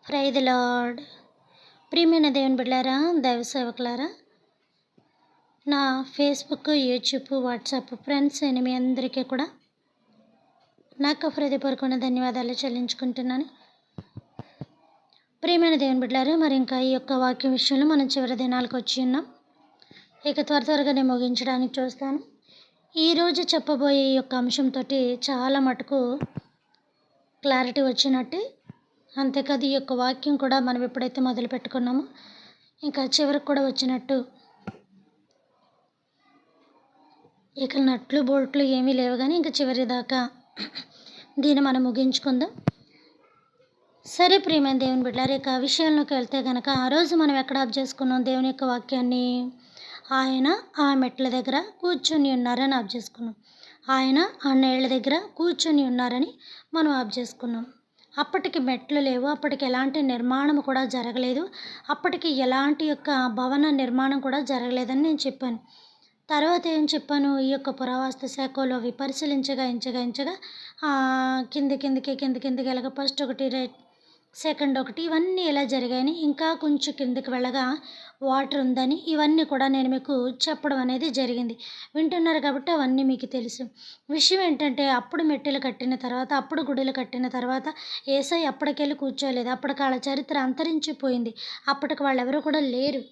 Praise the lord. ప్రియమైన దేవుని బిడ్డలారా, దైవ సేవకులారా, నా ఫేస్బుక్, యూట్యూబ్, వాట్సాప్ ఫ్రెండ్స్ అయిన మీ అందరికీ కూడా నాకు హృదయపూర్వకమైన ధన్యవాదాలు చెల్లించుకుంటున్నాను. ప్రియమైన దేవుని బిడ్డలారా, మరి ఇంకా ఈ యొక్క వాక్యం విషయంలో మనం చివరి దినాలకు వచ్చి ఉన్నాం. ఇక త్వరగా నేను ముగించడానికి చూస్తాను. ఈరోజు చెప్పబోయే ఈ యొక్క అంశంతో చాలా మటుకు క్లారిటీ వచ్చినట్టే. అంతేకాదు ఈ యొక్క వాక్యం కూడా మనం ఎప్పుడైతే మొదలు పెట్టుకున్నామో ఇంకా చివరికి కూడా వచ్చినట్టు. ఇక నట్లు బోల్ట్లు ఏమీ లేవు, కానీ ఇంకా చివరి దాకా దీన్ని మనం ముగించుకుందాం. సరే ప్రియమైన దేవుని బిడ్డలారా, ఇక విషయంలోకి వెళ్తే కనుక ఆ రోజు మనం ఎక్కడ ఆఫ్ చేసుకున్నాం దేవుని యొక్క వాక్యాన్ని? ఆయన ఆ మెట్ల దగ్గర కూర్చుని ఉన్నారని ఆఫ్ చేసుకున్నాం. ఆయన ఆ నీళ్ళ దగ్గర కూర్చుని ఉన్నారని మనం ఆఫ్ చేసుకున్నాం. అప్పటికి మెట్లు లేవు, అప్పటికి ఎలాంటి నిర్మాణం కూడా జరగలేదు, అప్పటికి ఎలాంటి యొక్క భవన నిర్మాణం కూడా జరగలేదని నేను చెప్పాను. తర్వాత ఏం చెప్పాను? ఈ యొక్క పురావస్తు శాఖలో అవి పరిశీలించగా కిందికి వెళ్ళగా ఫస్ట్ ఒకటి, రైట్, సెకండ్ ఒకటి, ఇవన్నీ ఇలా జరిగాయని, ఇంకా కొంచెం కిందికి వెళ్ళగా వాటర్ ఉందని, ఇవన్నీ కూడా నేను మీకు చెప్పడం అనేది జరిగింది. వింటున్నారు కాబట్టి అవన్నీ మీకు తెలుసు. విషయం ఏంటంటే, అప్పుడు మెట్టెలు కట్టిన తర్వాత, అప్పుడు గుడులు కట్టిన తర్వాత యేసయ్య అప్పటికెళ్ళి కూర్చోలేదు. అప్పటికి వాళ్ళ చరిత్ర అంతరించిపోయింది. అప్పటికి వాళ్ళెవరూ కూడా లేరు.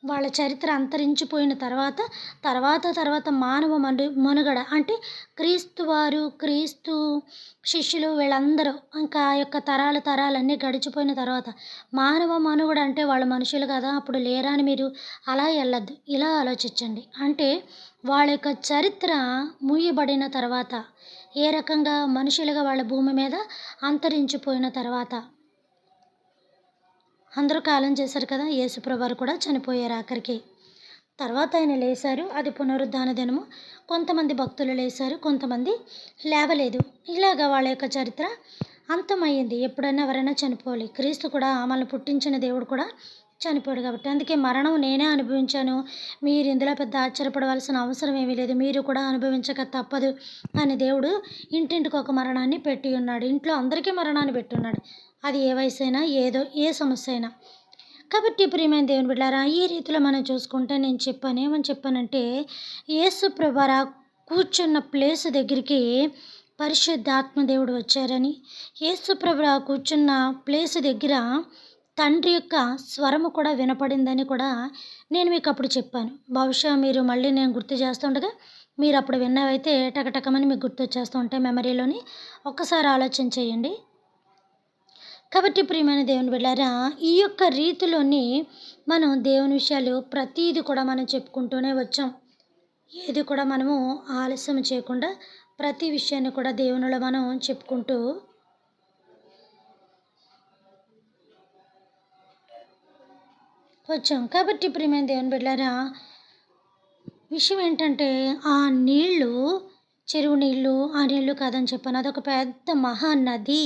వాళ్ళ చరిత్ర అంతరించిపోయిన తర్వాత మానవ మనుగడ అంటే క్రీస్తు శిష్యులు వీళ్ళందరూ ఇంకా ఆ యొక్క తరాలన్నీ గడిచిపోయిన తర్వాత మానవ మనుగడ అంటే వాళ్ళ మనుషులు కదా, అప్పుడు లేరా అని మీరు అలా వెళ్ళొద్దు, ఇలా ఆలోచించండి. అంటే వాళ్ళ యొక్క చరిత్ర మూయబడిన తర్వాత, ఏ రకంగా మనుషులుగా వాళ్ళ భూమి మీద అంతరించిపోయిన తర్వాత అందరూ కాలం చేశారు కదా, యేసుప్రభువారు కూడా చనిపోయారు ఆఖరికి. తర్వాత ఆయన లేశారు, అది పునరుద్ధాన దినము. కొంతమంది భక్తులు లేశారు, కొంతమంది లేవలేదు. ఇలాగా వాళ్ళ యొక్క చరిత్ర అంతమయ్యింది. ఎప్పుడైనా ఎవరైనా చనిపోవాలి. క్రీస్తు కూడా మనల్ని పుట్టించిన దేవుడు కూడా చనిపోయాడు కాబట్టి. అందుకే మరణం నేనే అనుభవించాను, మీరు ఇందులో పెద్ద ఆశ్చర్యపడవలసిన అవసరం ఏమీ లేదు, మీరు కూడా అనుభవించక తప్పదు అని దేవుడు ఇంటింటికి ఒక మరణాన్ని పెట్టి ఉన్నాడు. ఇంట్లో అందరికీ మరణాన్ని పెట్టి ఉన్నాడు. అది ఏ వయసు అయినా, ఏ సమస్య అయినా. కాబట్టి ప్రియమైన దేవుని బిడ్డలారా, ఈ రీతిలో మనం చూసుకుంటే నేను ఏమని చెప్పానంటే, యేసు ప్రభువారు కూర్చున్న ప్లేస్ దగ్గరికి పరిశుద్ధాత్మ దేవుడు వచ్చారని, యేసు ప్రభువారు కూర్చున్న ప్లేస్ దగ్గర తండ్రి యొక్క స్వరము కూడా వినపడిందని కూడా నేను మీకు అప్పుడు చెప్పాను. బహుశా మీరు మళ్ళీ నేను గుర్తు చేస్తుండగా మీరు అప్పుడు విన్నవైతే టకటకమని మీకు గుర్తు వచ్చేస్తూ ఉంటాయి మెమరీలోని. ఒక్కసారి ఆలోచన చేయండి. కాబట్టి ప్రియమైన దేవుని బిడ్డలారా, ఈ యొక్క రీతిలోని మనం దేవుని విషయాలు ప్రతీది కూడా మనం చెప్పుకుంటూనే వచ్చాం. ఏది కూడా మనము ఆలస్యం చేయకుండా ప్రతి విషయాన్ని కూడా దేవునిలో మనం చెప్పుకుంటూ వచ్చాం. కాబట్టి ప్రియమైన దేవుని బిడ్డలారా, విషయం ఏంటంటే, ఆ నీళ్ళు చెరువు నీళ్ళు, ఆ నీళ్ళు కాదని చెప్పాను. అదొక పెద్ద మహానది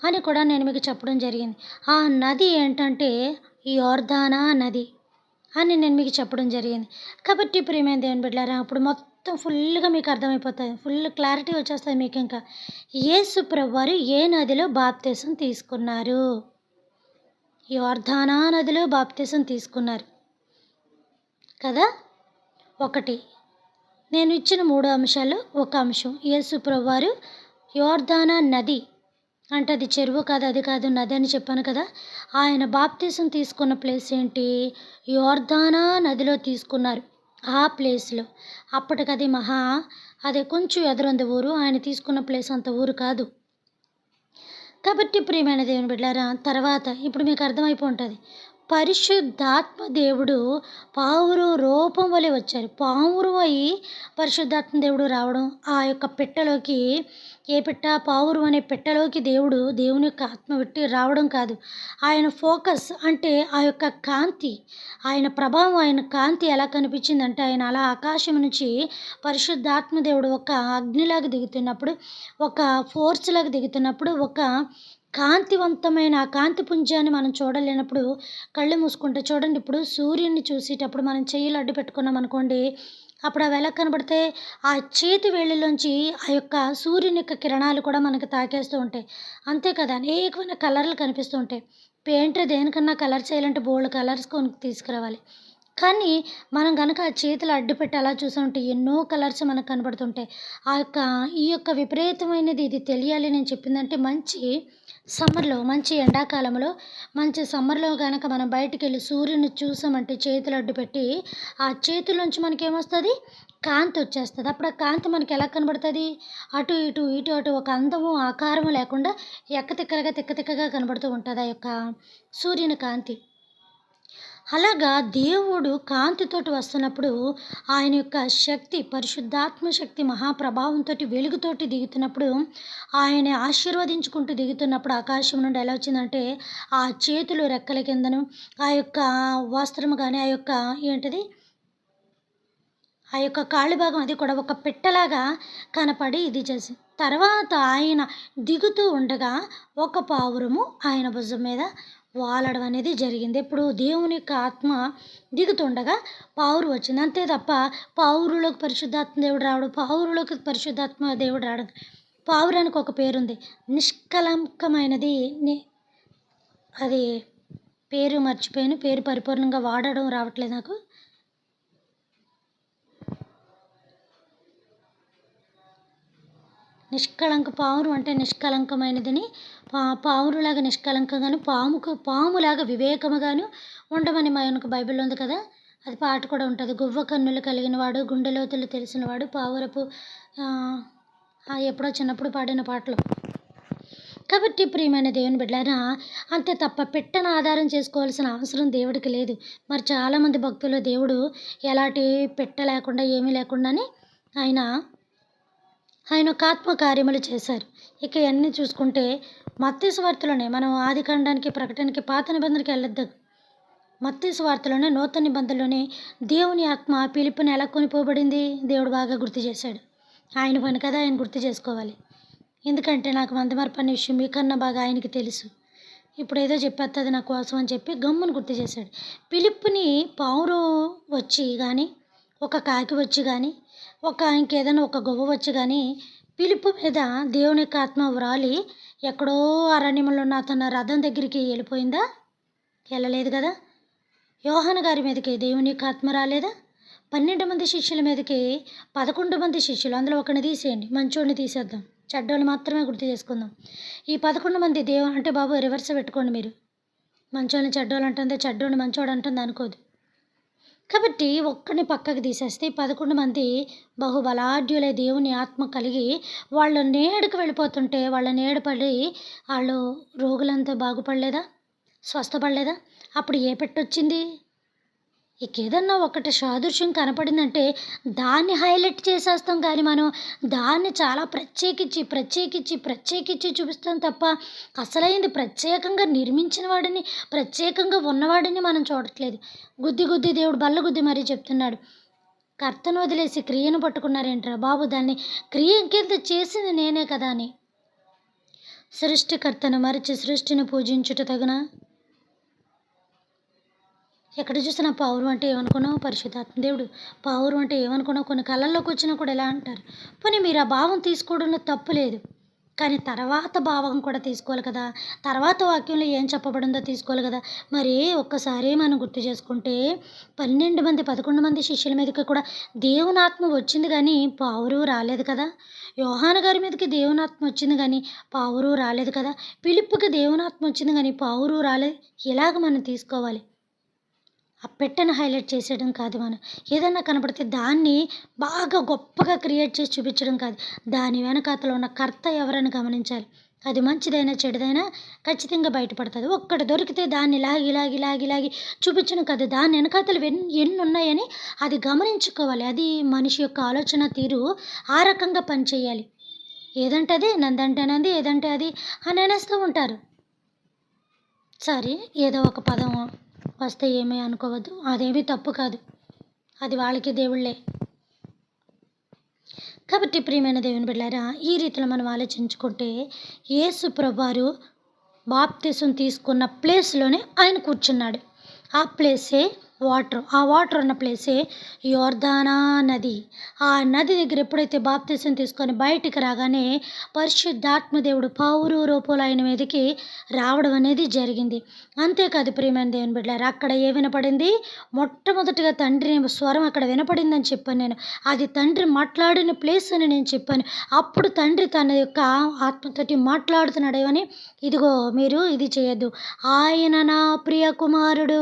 అని కూడా నేను మీకు చెప్పడం జరిగింది. ఆ నది ఏంటంటే యోర్దానా నది అని నేను మీకు చెప్పడం జరిగింది. కాబట్టి ప్రియమైన దేవుని బిడ్డలారా, అప్పుడు మొత్తం ఫుల్గా మీకు అర్థమైపోతుంది, ఫుల్ క్లారిటీ వచ్చేస్తుంది మీకు. ఇంకా యేసు ప్రభువారు ఏ నదిలో బాప్తిసం తీసుకున్నారు? యోర్దానా నదిలో బాప్తిసం తీసుకున్నారు కదా. ఒకటి, నేను ఇచ్చిన 3 అంశాల్లో ఒక అంశం, యేసు ప్రభువారు యోర్దానా నది అంటే అది చెరువు కాదు, అది కాదు, నది అని చెప్పాను కదా. ఆయన బాప్తిసం తీసుకున్న ప్లేస్ ఏంటి? యోర్దానా నదిలో తీసుకున్నారు. ఆ ప్లేస్లో అప్పటికది అదే కొంచెం ఎదురుంది ఊరు. ఆయన తీసుకున్న ప్లేస్ అంత ఊరు కాదు. కాబట్టి ప్రియమైన దేవుని బిడ్డలారా, తర్వాత ఇప్పుడు మీకు అర్థమైపోతుంది, పరిశుద్ధాత్మ దేవుడు పావురం రూపం వలె వచ్చారు. పావురం అయి పరిశుద్ధాత్మ దేవుడు రావడం, ఆ యొక్క పెట్టెలోకి, ఏ పెట్ట, పావురం అనే పెట్టెలోకి దేవుని యొక్క ఆత్మ పెట్టి రావడం కాదు. ఆయన ఫోకస్ అంటే ఆ యొక్క కాంతి, ఆయన ప్రభావం, ఆయన కాంతి ఎలా కనిపించిందంటే, ఆయన అలా ఆకాశం నుంచి పరిశుద్ధాత్మ దేవుడు ఒక అగ్నిలాగా దిగుతున్నప్పుడు, ఒక ఫోర్స్లాగా దిగుతున్నప్పుడు, ఒక కాంతివంతమైన ఆ కాంతి పుంజాన్ని మనం చూడలేనప్పుడు కళ్ళు మూసుకుంటే చూడండి. ఇప్పుడు సూర్యుడిని చూసేటప్పుడు మనం చెయ్యిలు అడ్డు పెట్టుకున్నాం అనుకోండి, అప్పుడు అవి ఎలా కనబడతాయి? ఆ చేతి వేళ్ళలోంచి ఆ యొక్క సూర్యుని యొక్క కిరణాలు కూడా మనకు తాకేస్తూ ఉంటాయి. అంతే కదా! అనేకమైన కలర్‌లు కనిపిస్తూ ఉంటాయి. పెయింటర్ దేనికన్నా కలర్ చేయాలంటే బోలెడు కలర్స్ కొని తీసుకురావాలి. కానీ మనం గనక ఆ చేతులు అడ్డుపెట్టి అలా చూసామంటే ఎన్నో కలర్స్ మనకు కనబడుతుంటాయి. ఆ యొక్క ఈ యొక్క విపరీతమైనది ఇది తెలియాలి నేను చెప్పిందంటే మంచి ఎండాకాలంలో మంచి సమ్మర్‌లో గనక మనం బయటికెళ్ళి సూర్యుడిని చూసామంటే చేతులు అడ్డుపెట్టి, ఆ చేతుల్లోంచి మనకేమొస్తది? కాంతొచ్చేస్తది. అప్పుడు ఆ కాంతి మనకెలా కనబడతది? అటు ఇటు, ఇటు అటు ఒక అందము, ఆకారము లేకుండా తిక్క తిక్కగా కనబడుతూ ఉంటది ఆ యొక్క సూర్యుని కాంతి. అలాగా దేవుడు కాంతితోటి వస్తున్నప్పుడు ఆయన యొక్క శక్తి, పరిశుద్ధాత్మ శక్తి మహాప్రభావంతోటి, వెలుగుతోటి దిగుతున్నప్పుడు, ఆయన ఆశీర్వదించుకుంటూ దిగుతున్నప్పుడు ఆకాశం నుండి ఎలా వచ్చిందంటే, ఆ చేతులు రెక్కల కిందను, ఆ యొక్క వస్త్రము గాని, ఆ యొక్క ఏంటిది? ఆ యొక్క కాళ్ళు భాగం అది కూడా ఒక పిట్టలాగా కనపడి ఇది చేసింది. తర్వాత ఆయన దిగుతూ ఉండగా ఒక పావురము ఆయన భుజం మీద వాలడం అనేది జరిగింది. ఎప్పుడు దేవుని యొక్క ఆత్మ దిగుతుండగా పావురం వచ్చింది. అంతే తప్ప పావురులోకి పరిశుద్ధాత్మ దేవుడు రావడం, పావురులోకి పరిశుద్ధాత్మ దేవుడు రావడం. పావురానికి ఒక పేరుంది. నిష్కళంకమైనది అది పేరు మర్చిపోయాను. పేరు పరిపూర్ణంగా వాడడం రావట్లేదు నాకు. పావురం అంటే నిష్కళంకమైనదని, పావురులాగా నిష్కళంకంగాను, పాములాగా వివేకముగాను ఉండమని మనకు బైబిల్‌లో ఉంది కదా! అది పాట కూడా ఉంటది. గువ్వ కన్నులు కలిగినవాడు, గుండె లోతులు తెలిసినవాడు, పావురపు ఎప్పుడో చిన్నప్పుడు పాడిన పాటలు. కాబట్టి ప్రియమైన దేవుని బిడ్డలారా, అంతే తప్ప పిట్టను ఆధారం చేసుకోవాల్సిన అవసరం దేవుడికి లేదు. మరి చాలామంది భక్తులు దేవుడు ఎలాంటి పిట్ట లేకుండా, ఏమీ లేకుండానే ఆయన ఒక ఆత్మ కార్యములు చేశారు. ఇక ఇయన్నీ చూసుకుంటే మత్తయి సువార్తలోనే మనం ఆదికాండానికి, ప్రకటనకి, పాత నిబంధనకి వెళ్ళొద్దు. మత్తయి సువార్తలోనే నూతన నిబంధనలోనే దేవుని ఆత్మ ఫిలిప్పుని ఎలా కొనిపోబడింది? దేవుడు బాగా గుర్తు చేశాడు. ఆయన పని కదా ఆయన గుర్తు చేసుకోవాలి. ఎందుకంటే నాకు మందమరపు అనే విషయం మీకన్నా బాగా ఆయనకి తెలుసు. ఇప్పుడేదో చెప్పేత్తది నా కోసం అని చెప్పి గమ్మున గుర్తు చేశాడు. ఫిలిప్పుని పావురం వచ్చి గానీ, ఒక కాకి వచ్చి గానీ, ఇంకేదైనా ఒక గువ్వ వచ్చి గానీ, ఫిలిప్పు మీద దేవుని యొక్క ఆత్మ వ్రాలి ఎక్కడో అరణ్యంలో ఉన్న అతని రథం దగ్గరికి వెళ్ళిపోయిందా? వెళ్ళలేదు కదా! యోహాను గారి మీదకి దేవుని యొక్క ఆత్మ రాలేదా? 12 మంది శిష్యుల మీదకి 11 మంది శిష్యులు, అందులో ఒకడిని తీసేయండి, మంచోడిని తీసేద్దాం, చెడ్డోళ్ళు మాత్రమే గుర్తు చేసుకుందాం. ఈ 11 మంది అంటే బాబు రివర్స్ పెట్టుకోండి మీరు. మంచోళ్ళని చెడ్డోళ్ళు అంటుంది, చెడ్డోడిని మంచోడు అంటుంది అనుకోదు. కాబట్టి ఒక్కడిని పక్కకు తీసేస్తే 11 మంది బహుబలాఢ్యులై దేవుని ఆత్మ కలిగి వాళ్ళు నీడకు వెళ్ళిపోతుంటే వాళ్ళ నీడ పడి వాళ్ళు రోగులంతా బాగుపడలేదా? స్వస్థపడలేదా? అప్పుడు ఏ పెట్టొచ్చింది? ఏదన్నా ఒకటి సాదృశ్యం కనపడిందంటే దాన్ని హైలైట్ చేసేస్తాం కానీ మనం దాన్ని చాలా ప్రత్యేకించి చూపిస్తాం తప్ప అసలైంది ప్రత్యేకంగా నిర్మించిన వాడిని, ప్రత్యేకంగా ఉన్నవాడిని మనం చూడట్లేదు. గుద్ది దేవుడు బల్ల గుద్ది మరీ చెప్తున్నాడు. కర్తను వదిలేసి క్రియను పట్టుకున్నారేంట్రా బాబు! దాన్ని క్రియ కింద చేసింది నేనే కదా అని. సృష్టికర్తను మరిచి సృష్టిని పూజించుట తగునా? ఎక్కడ చూసినా పావురం అంటే ఏమనుకున్నావు? పరిశుద్ధాత్మ దేవుడు. పావురం అంటే ఏమనుకున్నావు? కొన్ని కళల్లోకి వచ్చినా కూడా ఎలా అంటారు. పోనీ మీరు ఆ భావం తీసుకోవడంలో తప్పు లేదు. కానీ తర్వాత భావం కూడా తీసుకోవాలి కదా! తర్వాత వాక్యంలో ఏం చెప్పబడిందో తీసుకోవాలి కదా! మరి ఒక్కసారి మనం గుర్తు చేసుకుంటే 11 మంది శిష్యుల మీదకి కూడా దేవుని ఆత్మ వచ్చింది గానీ పావురం రాలేదు కదా! యోహాను గారి మీదకి దేవుని ఆత్మ వచ్చింది గానీ పావురం రాలేదు కదా! ఫిలిప్పుకి దేవుని ఆత్మ వచ్చింది గానీ పావురం రాలేదు. ఇలాగ మనం తీసుకోవాలి. ఆ పెట్టెను హైలైట్ చేసేయడం కాదు మనం. ఏదన్నా కనపడితే దాన్ని బాగా గొప్పగా క్రియేట్ చేసి చూపించడం కాదు. దాని వెనకాతల ఉన్న కర్త ఎవరని గమనించాలి. అది మంచిదైనా, చెడుదైనా ఖచ్చితంగా బయటపడతది. ఒక్కటి దొరికితే దాన్ని లాగి చూపించడం కాదు. దాని వెనకాతల ఎన్నున్నాయని అది గమనించుకోవాలి. అది మనిషి యొక్క ఆలోచన తీరు ఆ రకంగా పనిచేయాలి. ఏదంటే అది, నందంటే నంది, ఏదంటే అది అని అనేస్తూ ఉంటారు. సరే, ఏదో ఒక పదం వస్తే ఏమీ అనుకోవద్దు. అదేమీ తప్పు కాదు. అది వాళ్ళకి దేవుళ్ళే. కాబట్టి ప్రియమైన దేవుని బిడ్డలారా, ఈ రీతిలో మనం ఆలోచించుకుంటే యేసు ప్రభువారు బాప్తిసం తీసుకున్న ప్లేస్‌లోనే ఆయన కూర్చున్నాడు. ఆ ప్లేసే వాటర్. ఆ వాటర్ ఉన్న ప్లేసే యోర్దానా నది. ఆ నది దగ్గర ఎప్పుడైతే బాప్తిసం తీసుకొని బయటికి రాగానే పరిశుద్ధాత్మ దేవుడు పావురు రూపంలో ఆయన మీదకి రావడం అనేది జరిగింది. అంతేకాదు ప్రియమైన దేవుని బిడ్డలారా, అక్కడ ఏ వినపడింది? మొట్టమొదటిగా తండ్రి స్వరం అక్కడ వినపడిందని చెప్పాను నేను. అది తండ్రి మాట్లాడిన ప్లేస్ అని నేను చెప్పాను. అప్పుడు తండ్రి తన యొక్క ఆత్మతోటి మాట్లాడుతున్నాడు ఏమని, ఇదిగో మీరు ఇది చేయొద్దు. ఆయన నా ప్రియ కుమారుడు,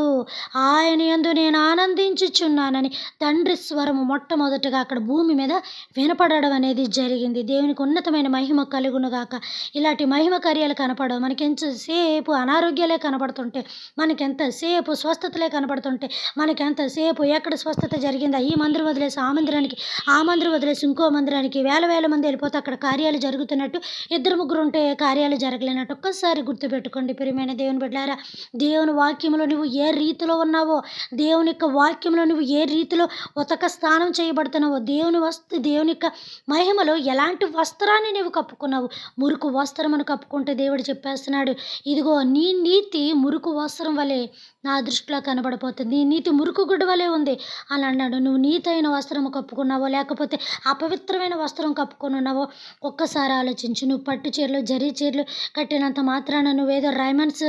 ఆయన యందు నేను ఆనందించుచున్నానని తండ్రి స్వరము మొట్టమొదటగా అక్కడ భూమి మీద వినపడడం అనేది జరిగింది. దేవునికి ఉన్నతమైన మహిమ కలుగునుగాక. ఇలాంటి మహిమ కార్యాలు కనపడవు. మనకెంతసేపు అనారోగ్యాలే కనపడుతుంటే, మనకెంతసేపు స్వస్థతలే కనపడుతుంటే, మనకెంతసేపు ఎక్కడ స్వస్థత జరిగిందా ఈ మందిరం వదిలేసి ఆ మందిరానికి, ఆ మందిరం వదిలేసి ఇంకో మందిరానికి, వేల వేల మంది వెళ్ళిపోతే అక్కడ కార్యాలు జరుగుతున్నట్టు, ఇద్దరు ముగ్గురు ఉంటే కార్యాలు జరగలేనట్టు. ఒక్కసారి గుర్తుపెట్టుకోండి ప్రియమైన దేవుని బిడ్డలారా, దేవుని వాక్యంలో నువ్వు ఏ రీతిలో ఉన్నావో, దేవుని యొక్క వాక్యంలో నువ్వు ఏ రీతిలో ఉతక స్నానం చేయబడుతున్నావో, దేవుని యొక్క మహిమలో ఎలాంటి వస్త్రాన్ని నువ్వు కప్పుకున్నావు. మురుకు వస్త్రమును కప్పుకుంటే దేవుడు చెప్పేస్తున్నాడు, ఇదిగో నీ నీతి మురుకు వస్త్రం వలె నా దృష్టిలో కనబడిపోతుంది, నీ నీతి మురుకు గుడ్డ వలె ఉంది అని అన్నాడు. నువ్వు నీతైన వస్త్రము కప్పుకున్నావో లేకపోతే అపవిత్రమైన వస్త్రం కప్పుకొని ఉన్నావో ఒక్కసారి ఆలోచించు. నువ్వు పట్టు చీరలు, జరీ చీరలు కట్టినంత మాత్రాన, నువ్వేదో రైమండ్స్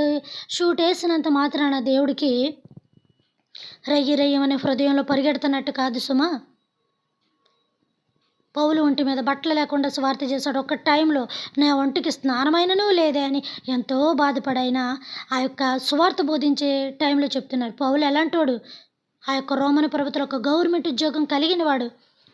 షూట్ వేసినంత మాత్రాన దేవుడికి రయ్యి రయ్యమనే హృదయంలో పరిగెడుతున్నట్టు కాదు సుమా. పౌలు ఒంటి మీద బట్టలు లేకుండా సువార్త చేశాడు. ఒక్క టైంలో నా ఒంటికి స్నానమైనను లేదే అని ఎంతో బాధపడైనా ఆ యొక్క సువార్త బోధించే టైంలో చెప్తున్నారు. పౌలు ఎలాంటోడు? ఆ యొక్క రోమన్ ప్రభుత్వం ఒక గవర్నమెంట్ ఉద్యోగం కలిగిన వాడు,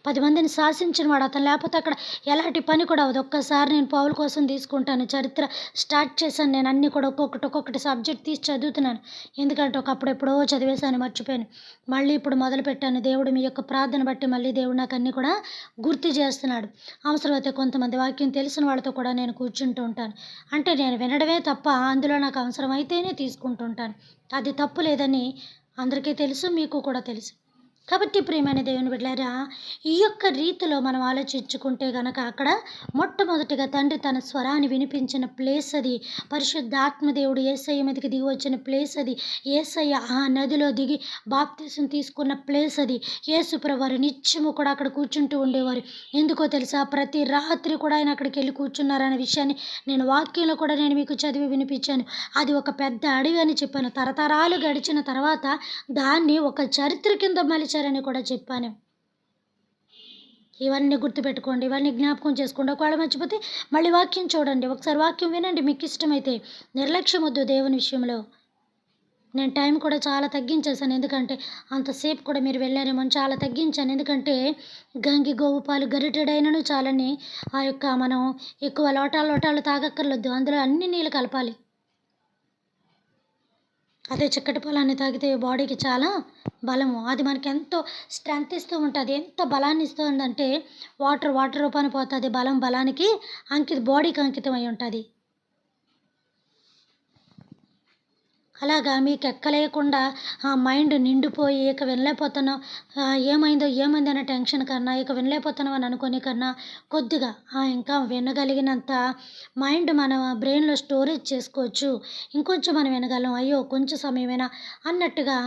10 మందిని శాసించిన వాడు. అతను లేకపోతే అక్కడ ఎలాంటి పని కూడా అవ్వదు. ఒక్కసారి నేను పౌలు కోసం తీసుకుంటాను, చరిత్ర స్టార్ట్ చేశాను. నేను అన్నీ కూడా ఒక్కొక్కటి సబ్జెక్ట్ తీసి చదువుతున్నాను. ఎందుకంటే ఒకప్పుడు ఎప్పుడో చదివేశాను, మర్చిపోయాను. మళ్ళీ ఇప్పుడు మొదలుపెట్టాను. దేవుడు మీ యొక్క ప్రార్థన బట్టి మళ్ళీ దేవుడు నాకు అన్నీ కూడా గుర్తు చేస్తున్నాడు. అవసరమైతే కొంతమంది వాక్యం తెలిసిన వాళ్ళతో కూడా నేను కూర్చుంటూ ఉంటాను. అంటే నేను వినడమే తప్ప అందులో నాకు అవసరమైతేనే తీసుకుంటూ ఉంటాను. అది తప్పు లేదని అందరికీ తెలుసు, మీకు కూడా తెలుసు. కాబట్టి ప్రియమైన దేవుని బిడ్డలారా, ఈ యొక్క రీతిలో మనం ఆలోచించుకుంటే గనక అక్కడ మొట్టమొదటిగా తండ్రి తన స్వరాన్ని వినిపించిన ప్లేస్ అది. పరిశుద్ధాత్మ దేవుడు యేసయ్య మీదకి దిగి వచ్చిన ప్లేస్ అది. యేసయ్య ఆ నదిలో దిగి బాప్తిసం తీసుకున్న ప్లేస్ అది. యేసుప్రభువారు నిత్యము కూడా అక్కడ కూర్చుంటూ ఉండేవారు. ఎందుకో తెలుసా? ప్రతి రాత్రి కూడా ఆయన అక్కడికి వెళ్ళి కూర్చున్నారనే విషయాన్ని నేను వాక్యంలో కూడా నేను మీకు చదివి వినిపించాను. అది ఒక పెద్ద అడవి అని చెప్పాను. తరతరాలు గడిచిన తర్వాత దాన్ని ఒక చరిత్ర కింద మలిచారని కూడా చెప్పాను. ఇవన్నీ గుర్తుపెట్టుకోండి, ఇవన్నీ జ్ఞాపకం చేసుకోండి. ఒకవేళ మర్చిపోతే మళ్ళీ వాక్యం చూడండి, ఒకసారి వాక్యం వినండి. మీకు ఇష్టమైతే నిర్లక్ష్యం వద్దు దేవుని విషయంలో. నేను టైం కూడా చాలా తగ్గించేసాను, ఎందుకంటే అంతసేపు కూడా మీరు వెళ్ళారేమో అని చాలా తగ్గించాను. ఎందుకంటే గంగి గోవు పాలు గరిటెడైనను చాలని ఆ యొక్క మనం ఎక్కువ లోటాలు తాగక్కర్లొద్దు, అందులో అన్ని నీళ్ళు కలపాలి. అదే చిక్కటి పాలన్నీ తాగితే బాడీకి చాలా బలము. అది మనకి ఎంతో స్ట్రెంత్ ఇస్తూ ఉంటుంది. ఎంత బలాన్ని ఇస్తుందంటే వాటర్ రూపాన పోతుంది. బలానికి బాడీకి అంకితం అయి ఉంటుంది. అలాగా మీకు ఎక్కలేకుండా మైండ్ నిండిపోయి ఇక వినలేకపోతున్నాం, ఏమైంది అనే టెన్షన్ కన్నా, ఇక వినలేకపోతున్నాం అని అనుకునే కన్నా కొద్దిగా ఇంకా వినగలిగినంత మైండ్ మన బ్రెయిన్లో స్టోరేజ్ చేసుకోవచ్చు. ఇంకొంచెం మనం వినగలం, అయ్యో కొంచెం సమయమేనా అన్నట్టుగా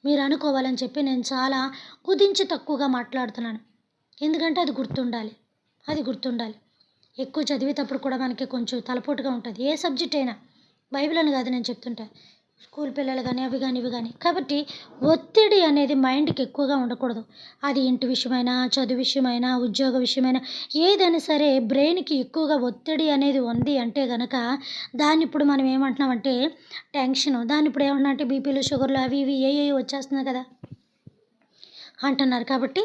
మీరు అనుకోవాలని చెప్పి నేను చాలా కుదించి తక్కువగా మాట్లాడుతున్నాను. ఎందుకంటే అది గుర్తుండాలి. ఎక్కువ చదివేటప్పుడు కూడా మనకి కొంచెం తలపోటుగా ఉంటుంది. ఏ సబ్జెక్ట్ అయినా, బైబిల్ అని కాదు నేను చెప్తుంటా, స్కూల్ పిల్లలు కానీ అవి కానీ. కాబట్టి ఒత్తిడి అనేది మైండ్కి ఎక్కువగా ఉండకూడదు. అది ఇంటి విషయమైనా, చదువు విషయమైనా, ఉద్యోగ విషయమైనా, ఏదైనా సరే బ్రెయిన్కి ఎక్కువగా ఒత్తిడి అనేది ఉంది అంటే గనక దాన్ని ఇప్పుడు మనం ఏమంటున్నామంటే టెన్షన్. దాన్ని ఇప్పుడు ఏమన్నా అంటే బీపీలు, షుగర్లు అవి ఇవి వచ్చేస్తున్నాయి కదా అంటున్నారు. కాబట్టి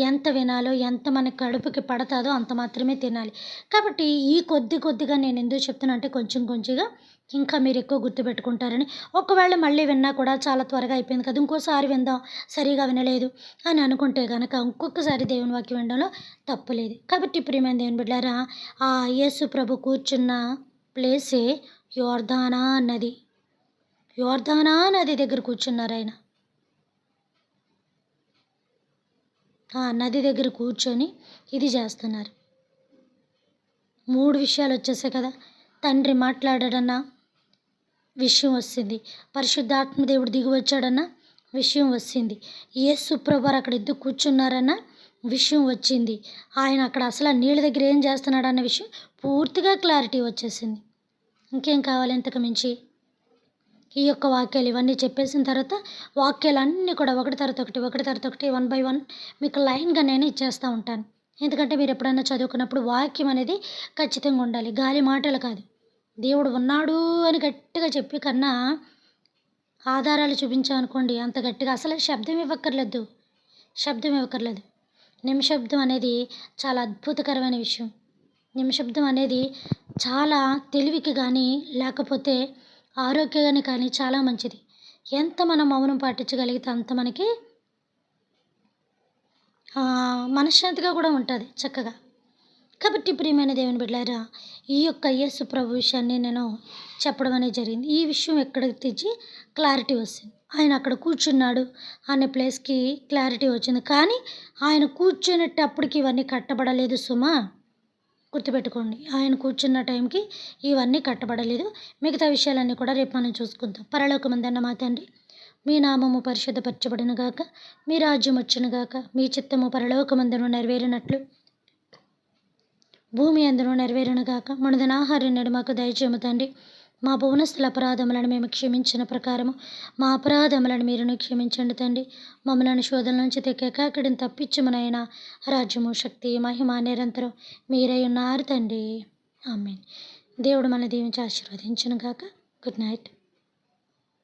ఎంత వినాలో, ఎంత మన కడుపుకి పడతాదో అంత మాత్రమే తినాలి. కాబట్టి ఈ కొద్దిగా నేను ఎందుకు చెప్తున్నా అంటే కొంచెంగా ఇంకా మీరు ఎక్కువ గుర్తుపెట్టుకుంటారని. ఒకవేళ మళ్ళీ విన్నా కూడా చాలా త్వరగా అయిపోయింది కదా, ఇంకోసారి విందాం, సరిగా వినలేదు అని అనుకుంటే గనక ఇంకొకసారి దేవుని వాక్యం వినడంలో తప్పు లేదు. కాబట్టి ప్రియమైన దేవుని బిడ్డలారా, ఆ యేసు ప్రభు కూర్చున్న ప్లేసే యోర్దానా నది. యోర్దానా నది దగ్గర కూర్చున్నారు ఆయన. ఆ నది దగ్గర కూర్చొని ఇది చేస్తున్నారు. 3 విషయాలు వచ్చేసాయి కదా. తండ్రి మాట్లాడాడన్న విషయం వచ్చింది, పరిశుద్ధాత్మ దేవుడు దిగి వచ్చాడన్న విషయం వచ్చింది. యేసు ప్రభువారు అక్కడ ఎందుకు కూర్చున్నారన్న విషయం వచ్చింది. ఆయన అక్కడ అసలు ఆ నీళ్ళ దగ్గర ఏం చేస్తున్నాడన్న విషయం పూర్తిగా క్లారిటీ వచ్చేసింది. ఇంకేం కావాలి ఇంతకు మించి? ఈ యొక్క వాక్యాలు ఇవన్నీ చెప్పేసిన తర్వాత వాక్యాలన్నీ కూడా ఒకటి తర్వాత ఒకటి, ఒకటి తర్వాత ఒకటి, వన్ బై వన్ మీకు లైన్‌గా నేను ఇచ్చేస్తా ఉంటాను. ఎందుకంటే మీరు ఎప్పుడన్నా చదువుకున్నప్పుడు వాక్యం అనేది ఖచ్చితంగా ఉండాలి. గాలి మాటలు కాదు. దేవుడు ఉన్నాడు అని గట్టిగా చెప్పి కన్నా ఆధారాలు చూపించామనుకోండి అంత గట్టిగా అసలు శబ్దం ఇవ్వక్కర్లేదు. శబ్దం ఇవ్వక్కర్లేదు. నిశ్శబ్దం అనేది చాలా అద్భుతకరమైన విషయం. నిశ్శబ్దం అనేది చాలా తెలివికి గానీ, లేకపోతే ఆరోగ్యానికి కానీ చాలా మంచిది. ఎంత మనం మౌనం పాటించగలిగితే అంత మనకి మనశ్శాంతిగా కూడా ఉంటది చక్కగా. కాబట్టి ప్రియమైన దేవుని బిడ్డలారా, ఈ యొక్క యేసు ప్రభు విషయాన్ని నేను చెప్పడం అనేది జరిగింది. ఈ విషయం ఎక్కడికి తెచ్చి క్లారిటీ వచ్చింది. ఆయన అక్కడ కూర్చున్నాడు అనే ప్లేస్‌కి క్లారిటీ వచ్చింది. కానీ ఆయన కూర్చునేటప్పటికి ఇవన్నీ కట్టబడలేదు సుమా! గుర్తుపెట్టుకోండి. ఆయన కూర్చున్న టైంకి ఇవన్నీ కట్టబడలేదు. మిగతా విషయాలన్నీ కూడా రేపు మనం చూసుకుందాం. పరలోకమందున్న మా తండ్రి, మీ నామము పరిశుద్ధపరచబడును గాక, మీ రాజ్యం వచ్చును గాక, మీ చిత్తము పరలోకమందున నెరవేరినట్లు భూమి అందును నెరవేరును గాక. మనదిన ఆహారం నేడు మాకు దయచేయము తండ్రి. మా భువనస్తుల అపరాధములను మేము క్షమించిన ప్రకారము మా అపరాధములను మీరును క్షమించండి తండ్రి. మమ్మలను శోధన నుంచి తెక్కక అక్కడిని తప్పించుమునైనా రాజ్యము, శక్తి, మహిమ నిరంతరం మీరై ఉన్నారు తండ్రి. ఆమేన్. దేవుడు మన దీవించి ఆశీర్వదించును గాక. Good night.